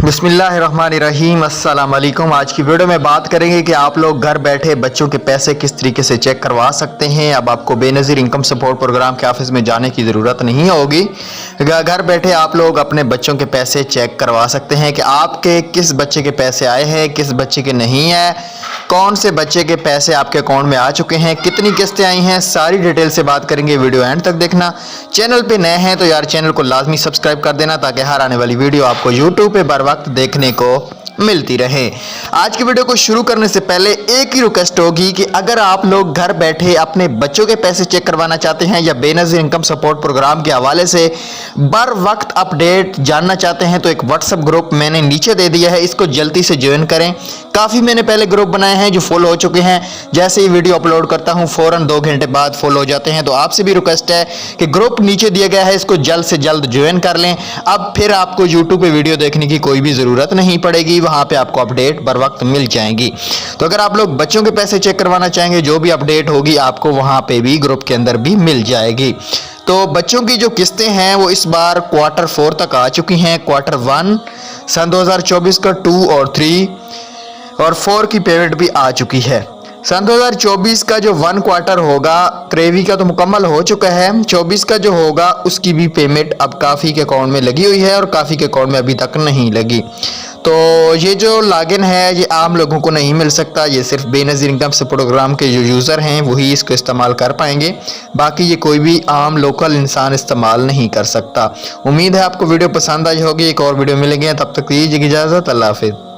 बिस्मिल्लाहिर्रहमानिर्रहीम अस्सलाम वालेकुम। आज की वीडियो में बात करेंगे कि आप लोग घर बैठे बच्चों के पैसे किस तरीके से चेक करवा सकते हैं। अब आपको बेनज़ीर इनकम सपोर्ट प्रोग्राम के ऑफिस में जाने की ज़रूरत नहीं होगी। घर बैठे आप लोग अपने बच्चों के पैसे चेक करवा सकते हैं कि आपके किस बच्चे के पैसे आए हैं, किस बच्चे के नहीं है, कौन से बच्चे के पैसे आपके अकाउंट में आ चुके हैं, कितनी किस्तें आई हैं, सारी डिटेल से बात करेंगे। वीडियो एंड तक देखना। चैनल पे नए हैं तो यार चैनल को लाजमी सब्सक्राइब कर देना ताकि हर आने वाली वीडियो आपको यूट्यूब पे बर वक्त देखने को मिलती रहे। आज की वीडियो को शुरू करने से पहले एक ही रिक्वेस्ट होगी कि अगर आप लोग घर बैठे अपने बच्चों के पैसे चेक करवाना चाहते हैं या बेनज़ीर इनकम सपोर्ट प्रोग्राम के हवाले से बर वक्त अपडेट जानना चाहते हैं तो एक व्हाट्सएप ग्रुप मैंने नीचे दे दिया है, इसको जल्दी से ज्वाइन करें। काफ़ी मैंने पहले ग्रुप बनाए हैं जो फॉलो हो चुके हैं, जैसे ही वीडियो अपलोड करता हूं फ़ौरन 2 घंटे बाद फॉलो हो जाते हैं। तो आपसे भी रिक्वेस्ट है कि ग्रुप नीचे दिया गया है, इसको जल्द से जल्द ज्वाइन कर लें। अब फिर आपको यूट्यूब पे वीडियो देखने की कोई भी ज़रूरत नहीं पड़ेगी, वहां पे आपको अपडेट बर वक्त मिल जाएंगी। तो अगर आप लोग बच्चों के पैसे चेक करवाना चाहेंगे, जो भी अपडेट होगी आपको वहां पे भी ग्रुप के अंदर भी मिल जाएगी। तो बच्चों की जो किस्तें हैं वो इस बार क्वार्टर 4 तक आ चुकी हैं। क्वार्टर 1 सन 2024 का 2 और 3 और 4 की पेमेंट भी आ चुकी है। सन 2024 का जो 1 क्वार्टर होगा, 23 का तो मुकम्मल हो चुका है, 24 का जो होगा उसकी भी पेमेंट अब काफ़ी के अकाउंट में लगी हुई है और काफ़ी के अकाउंट में अभी तक नहीं लगी। तो ये जो लॉगिन है ये आम लोगों को नहीं मिल सकता, ये सिर्फ बेनज़ीर इनकम सपोर्ट प्रोग्राम के जो यूज़र हैं वही इसको इस्तेमाल कर पाएंगे, बाकी ये कोई भी आम लोकल इंसान इस्तेमाल नहीं कर सकता। उम्मीद है आपको वीडियो पसंद आई होगी। एक और वीडियो मिलेंगे, तब तक दीजिए इजाज़त। अल्लाह हाफिज़।